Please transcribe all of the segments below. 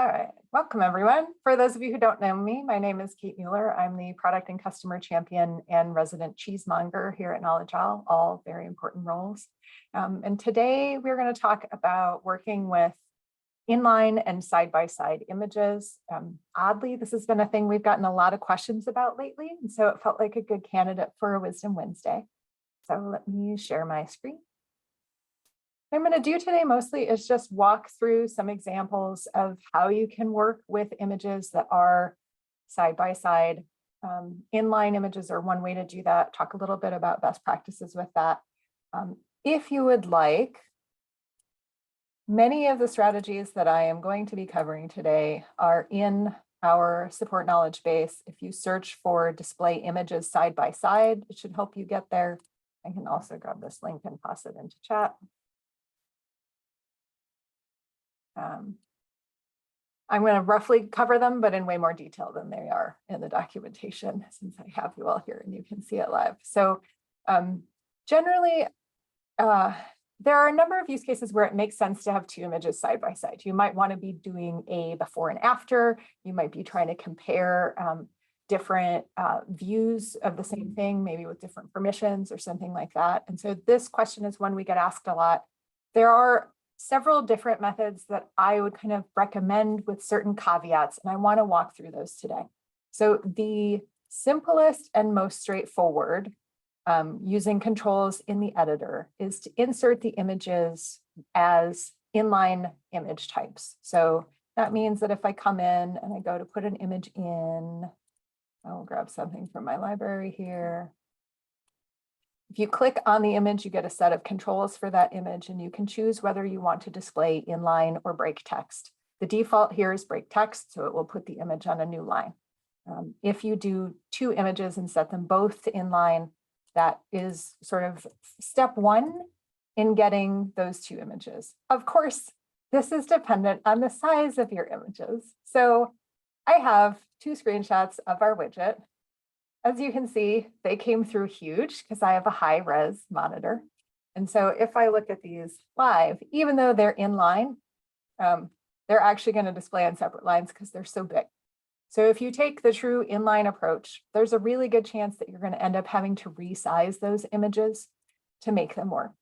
All right, welcome everyone. For those of you who don't know me, my name is Kate Mueller. I'm the product and customer champion and resident cheesemonger here at KnowledgeOwl, all very important roles. And today we're going to talk about working with inline and side-by-side images. Oddly, this has been a thing we've gotten a lot of questions about lately, and so it felt like a good candidate for a Wisdom Wednesday. So let me share my screen. What I'm going to do today mostly is just walk through some examples of how you can work with images that are side-by-side. Inline images are one way to do that. Talk a little bit about best practices with that. If you would like, many of the strategies that I am going to be covering today are in our support knowledge base. If you search for display images side by side, it should help you get there. I can also grab this link and pass it into chat. I'm going to roughly cover them, but in way more detail than they are in the documentation, since I have you all here and you can see it live. So generally, there are a number of use cases where it makes sense to have two images side by side. You might want to be doing a before and after. You might be trying to compare different views of the same thing, maybe with different permissions or something like that. And so this question is one we get asked a lot. There are several different methods that I would kind of recommend with certain caveats, and I want to walk through those today. So the simplest and most straightforward using controls in the editor is to insert the images as inline image types. So that means that if I come in and I go to put an image in, I'll grab something from my library here. If you click on the image, you get a set of controls for that image, and you can choose whether you want to display inline or break text. The default here is break text, so it will put the image on a new line. If you do two images and set them both to inline, that is sort of step one in getting those two images. Of course, this is dependent on the size of your images. So I have two screenshots of our widget. As you can see, they came through huge because I have a high res monitor. And so if I look at these live, even though they're inline, they're actually going to display on separate lines because they're so big. So if you take the true inline approach, there's a really good chance that you're going to end up having to resize those images to make them work.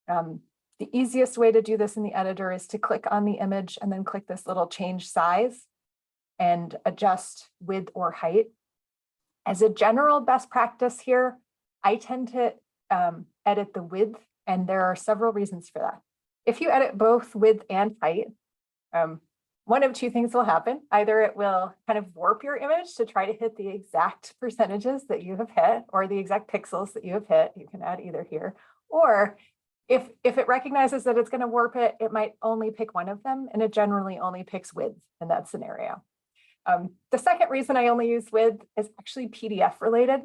The easiest way to do this in the editor is to click on the image and then click this little change size and adjust width or height. As a general best practice here, I tend to edit the width, and there are several reasons for that. If you edit both width and height, one of two things will happen. Either it will kind of warp your image to try to hit the exact percentages that you have hit, or the exact pixels that you have hit. You can add either here. Or if it recognizes that it's going to warp it, it might only pick one of them, and it generally only picks width in that scenario. The second reason I only use width is actually PDF related.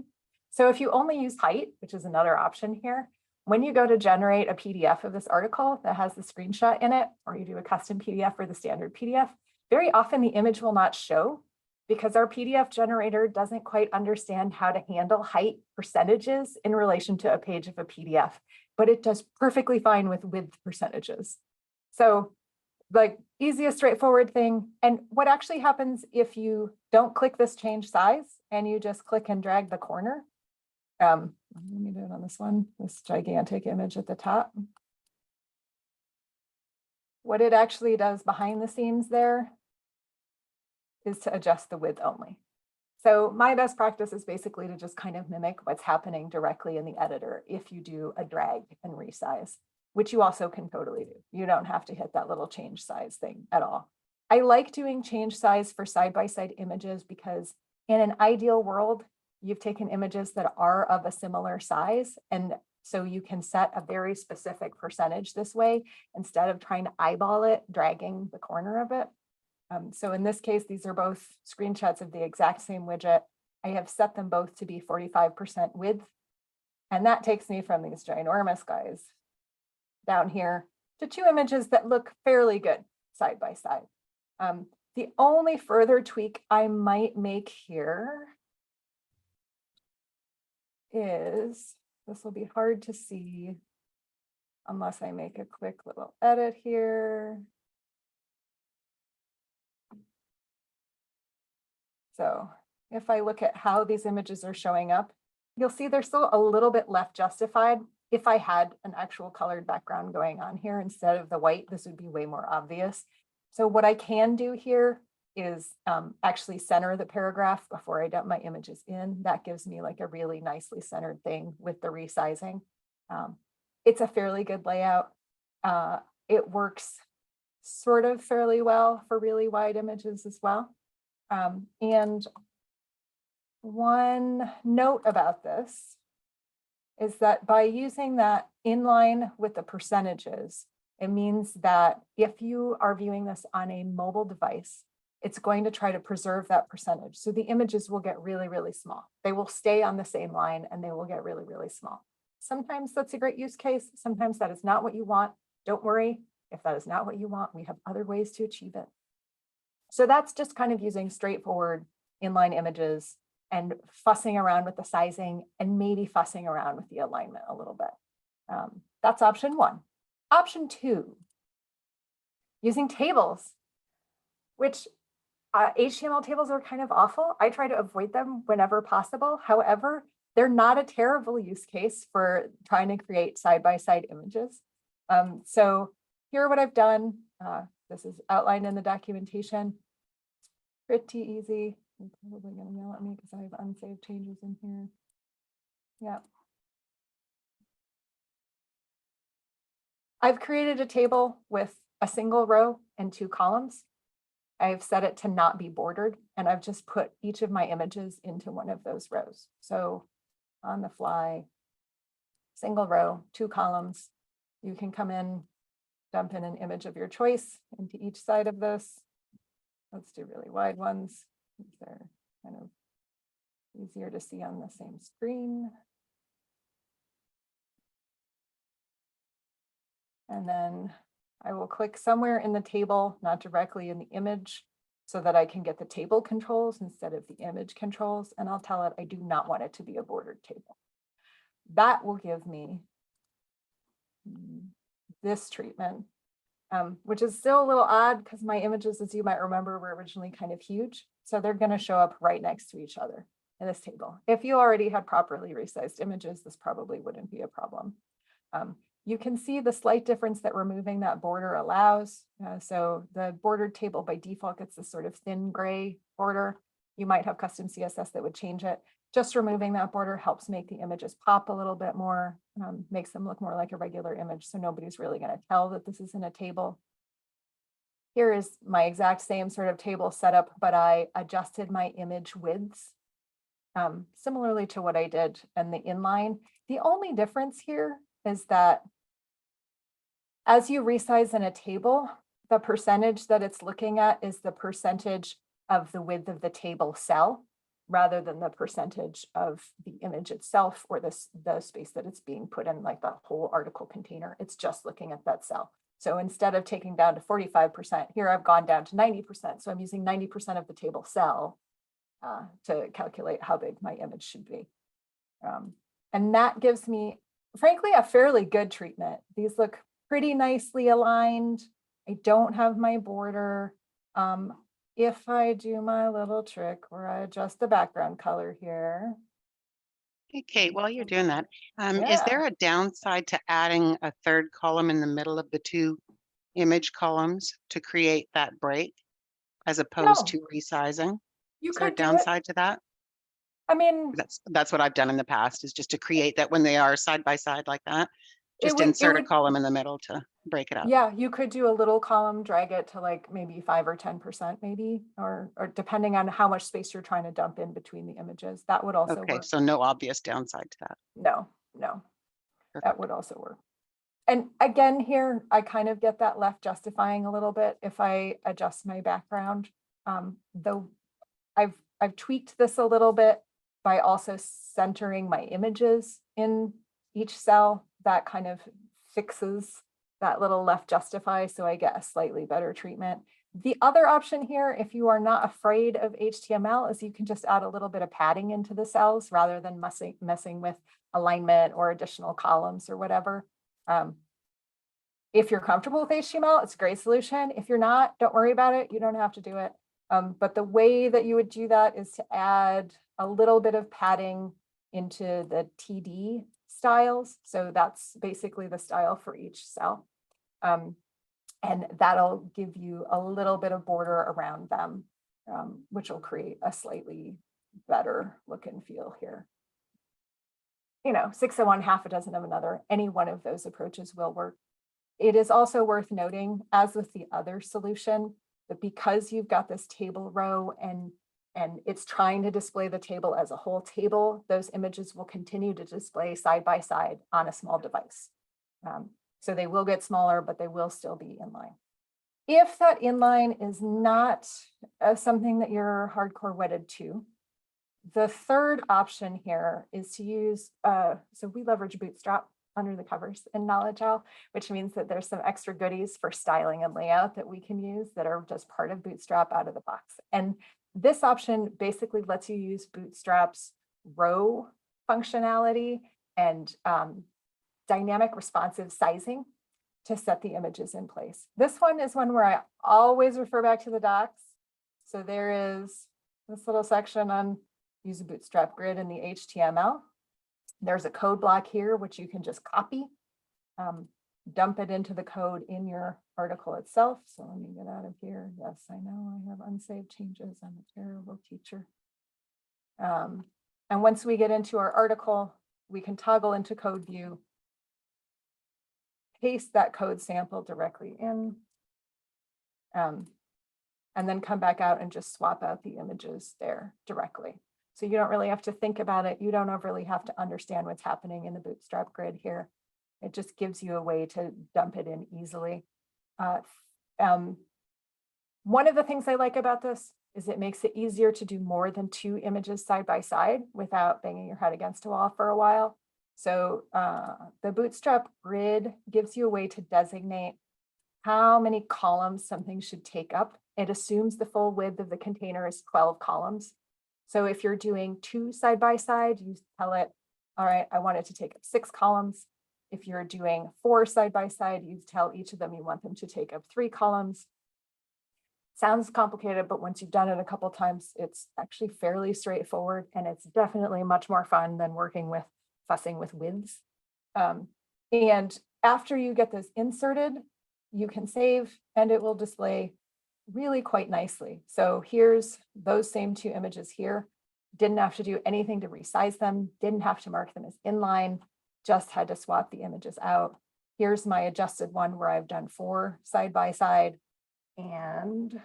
So if you only use height, which is another option here, when you go to generate a PDF of this article that has the screenshot in it, or you do a custom PDF or the standard PDF, very often the image will not show because our PDF generator doesn't quite understand how to handle height percentages in relation to a page of a PDF, but it does perfectly fine with width percentages. So like easiest straightforward thing. And what actually happens if you don't click this change size and you just click and drag the corner? Let me do it on this one, this gigantic image at the top. What it actually does behind the scenes there is to adjust the width only. So my best practice is basically to just kind of mimic what's happening directly in the editor if you do a drag and resize, which you also can totally do. You don't have to hit that little change size thing at all. I like doing change size for side-by-side images because in an ideal world, you've taken images that are of a similar size. And so you can set a very specific percentage this way instead of trying to eyeball it, dragging the corner of it. So in this case, these are both screenshots of the exact same widget. I have set them both to be 45% width. And that takes me from these ginormous guys down here to two images that look fairly good side by side. The only further tweak I might make here is, this will be hard to see unless I make a quick little edit here. So if I look at how these images are showing up, you'll see they're still a little bit left justified. If I had an actual colored background going on here instead of the white, this would be way more obvious. So what I can do here is actually center the paragraph before I dump my images in. That gives me like a really nicely centered thing with the resizing. It's a fairly good layout. It works sort of fairly well for really wide images as well. And one note about this is that by using that inline with the percentages, it means that if you are viewing this on a mobile device, it's going to try to preserve that percentage. So the images will get really, really small. They will stay on the same line and they will get really, really small. Sometimes that's a great use case. Sometimes that is not what you want. Don't worry. If that is not what you want, we have other ways to achieve it. So that's just kind of using straightforward inline images and fussing around with the sizing and maybe fussing around with the alignment a little bit. That's option one. Option two, using tables, which HTML tables are kind of awful. I try to avoid them whenever possible. However, they're not a terrible use case for trying to create side-by-side images. So here what I've done, this is outlined in the documentation. Pretty easy. You're probably going to yell at me because I have unsaved changes in here. Yeah. I've created a table with a single row and 2 columns. I've set it to not be bordered, and I've just put each of my images into one of those rows. So on the fly, single row, 2 columns. You can come in, dump in an image of your choice into each side of this. Let's do really wide ones. They're kind of easier to see on the same screen. And then I will click somewhere in the table, not directly in the image, so that I can get the table controls instead of the image controls. And I'll tell it I do not want it to be a bordered table. That will give me this treatment, which is still a little odd because my images, as you might remember, were originally kind of huge. So they're going to show up right next to each other in this table. If you already had properly resized images, this probably wouldn't be a problem. You can see the slight difference that removing that border allows. So the bordered table by default gets this sort of thin gray border. You might have custom CSS that would change it. Just removing that border helps make the images pop a little bit more, makes them look more like a regular image. So nobody's really going to tell that this isn't a table. Here is my exact same sort of table setup, but I adjusted my image widths similarly to what I did in the inline. The only difference here is that as you resize in a table, the percentage that it's looking at is the percentage of the width of the table cell, rather than the percentage of the image itself or the space that it's being put in, like the whole article container. It's just looking at that cell. So instead of taking down to 45%, here I've gone down to 90%. So I'm using 90% of the table cell to calculate how big my image should be. And that gives me, frankly, a fairly good treatment. These look pretty nicely aligned. I don't have my border. If I do my little trick where I adjust the background color here. Hey, Kate, while you're doing that, is Yeah. there a downside to adding a third column in the middle of the 2 image columns to create that break as opposed No, to resizing? you Is there a could do it. downside to that? I mean, That's what I've done in the past, is just to create that when they are side by side like that, it just would, insert a column in the middle to break it up. yeah, you could do a little column, drag it to like maybe 5 or 10% maybe, or depending on how much space you're trying to dump in between the images. That would also Okay, work. so no obvious downside to that. No, that Perfect. would also work. And again, here, I kind of get that left justifying a little bit if I adjust my background. Though I've tweaked this a little bit by also centering my images in each cell. That kind of fixes that little left justify, so I get a slightly better treatment. The other option here, if you are not afraid of HTML, is you can just add a little bit of padding into the cells rather than messing with alignment or additional columns or whatever. If you're comfortable with HTML, it's a great solution. If you're not, don't worry about it. You don't have to do it. But the way that you would do that is to add a little bit of padding into the TD styles. So that's basically the style for each cell. And that'll give you a little bit of border around them, which will create a slightly better look and feel here. 6 of one, half a dozen of another, any one of those approaches will work. It is also worth noting, as with the other solution, that because you've got this table row and it's trying to display the table as a whole table, those images will continue to display side by side on a small device. So they will get smaller, but they will still be inline. If that inline is not something that you're hardcore wedded to, the third option here is to use, so we leverage Bootstrap under the covers in KnowledgeOwl, which means that there's some extra goodies for styling and layout that we can use that are just part of Bootstrap out of the box. And this option basically lets you use Bootstrap's row functionality and dynamic responsive sizing to set the images in place. This one is one where I always refer back to the docs. So there is this little section on use a Bootstrap grid in the HTML. There's a code block here, which you can just copy, dump it into the code in your article itself. So let me get out of here. Yes, I know I have unsaved changes. I'm a terrible teacher. And once we get into our article, we can toggle into code view, paste that code sample directly in, and then come back out and just swap out the images there directly. So you don't really have to think about it. You don't really have to understand what's happening in the Bootstrap grid here. It just gives you a way to dump it in easily. One of the things I like about this is it makes it easier to do more than 2 images side by side without banging your head against a wall for a while. So the Bootstrap grid gives you a way to designate how many columns something should take up. It assumes the full width of the container is 12 columns. So if you're doing 2 side by side, you tell it, all right, I want it to take up 6 columns. If you're doing 4 side by side, you tell each of them you want them to take up 3 columns. Sounds complicated, but once you've done it a couple times, it's actually fairly straightforward, and it's definitely much more fun than fussing with widths. And after you get this inserted, you can save and it will display really quite nicely. So here's those same 2 images here. Didn't have to do anything to resize them, didn't have to mark them as inline, just had to swap the images out. Here's my adjusted one where I've done 4 side by side. And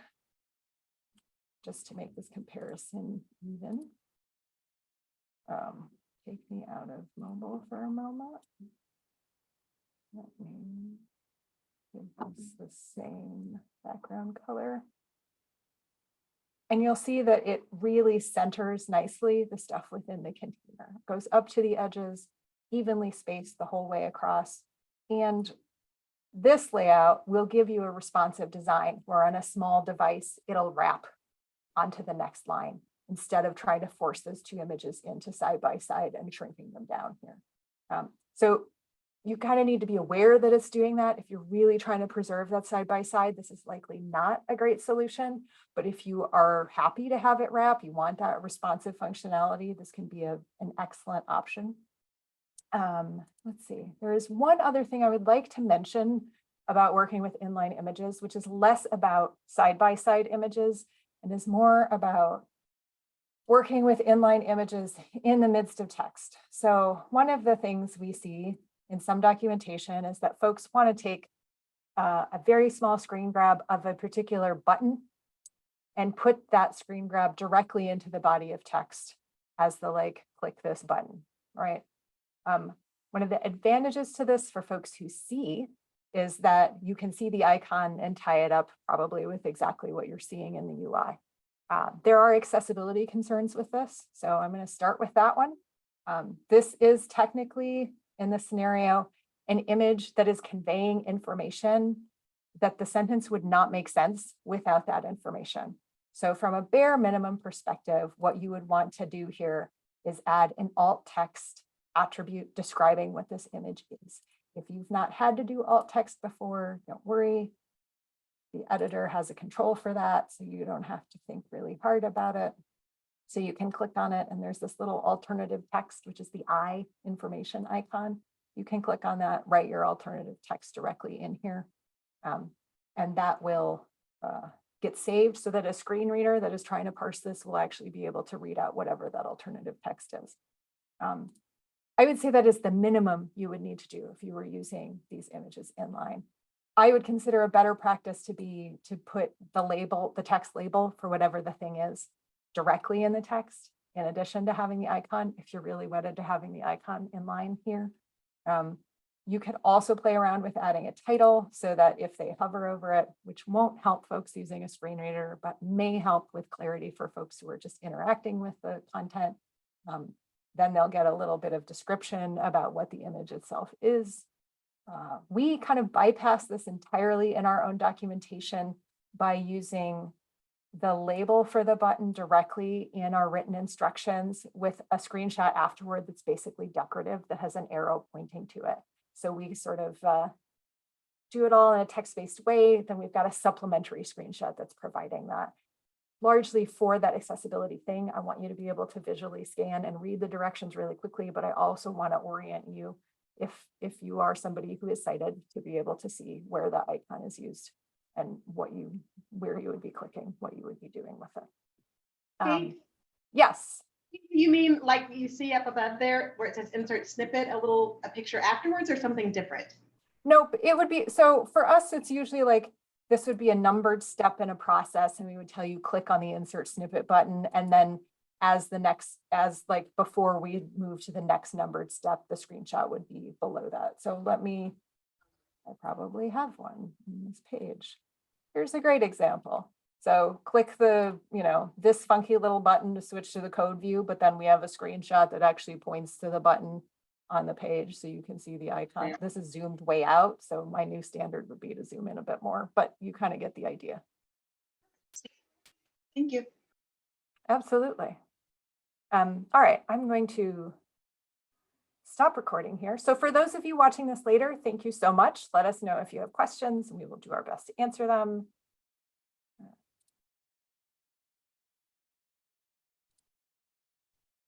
just to make this comparison even, take me out of mobile for a moment. Let me give this the same background color. And you'll see that it really centers nicely the stuff within the container. It goes up to the edges, evenly spaced the whole way across. And this layout will give you a responsive design where on a small device, it'll wrap onto the next line instead of trying to force those 2 images into side by side and shrinking them down here. So you kind of need to be aware that it's doing that. If you're really trying to preserve that side by side, this is likely not a great solution. But if you are happy to have it wrap, you want that responsive functionality, this can be an excellent option. Let's see, there is one other thing I would like to mention about working with inline images, which is less about side-by-side images and is more about working with inline images in the midst of text. So one of the things we see in some documentation is that folks want to take a very small screen grab of a particular button and put that screen grab directly into the body of text as the click this button, right? One of the advantages to this for folks who see is that you can see the icon and tie it up probably with exactly what you're seeing in the UI. There are accessibility concerns with this, so I'm going to start with that one. This is technically, in this scenario, an image that is conveying information that the sentence would not make sense without that information. So from a bare minimum perspective, what you would want to do here is add an alt text attribute describing what this image is. If you've not had to do alt text before, don't worry. The editor has a control for that, so you don't have to think really hard about it. So you can click on it and there's this little alternative text, which is the I information icon. You can click on that, write your alternative text directly in here. And that will get saved so that a screen reader that is trying to parse this will actually be able to read out whatever that alternative text is. I would say that is the minimum you would need to do if you were using these images inline. I would consider a better practice to be to put the label, the text label for whatever the thing is directly in the text, in addition to having the icon, if you're really wedded to having the icon inline here. You could also play around with adding a title so that if they hover over it, which won't help folks using a screen reader, but may help with clarity for folks who are just interacting with the content, then they'll get a little bit of description about what the image itself is. We kind of bypass this entirely in our own documentation by using the label for the button directly in our written instructions with a screenshot afterward that's basically decorative that has an arrow pointing to it. So we sort of do it all in a text-based way. Then we've got a supplementary screenshot that's providing that. Largely for that accessibility thing, I want you to be able to visually scan and read the directions really quickly, but I also want to orient you if you are somebody who is sighted to be able to see where the icon is used and where you would be clicking, what you would be doing with it. Yes. You mean like you see up above there where it says insert snippet, a picture afterwards, or something different? Nope, it would be, so for us, it's usually like, this would be a numbered step in a process and we would tell you click on the insert snippet button. And then like before we move to the next numbered step, the screenshot would be below that. So I probably have one on this page. Here's a great example. So click this funky little button to switch to the code view, but then we have a screenshot that actually points to the button on the page so you can see the icon. Yeah. This is zoomed way out. So my new standard would be to zoom in a bit more, but you kind of get the idea. Thank you. Absolutely. All right, I'm going to stop recording here. So for those of you watching this later, thank you so much. Let us know if you have questions and we will do our best to answer them.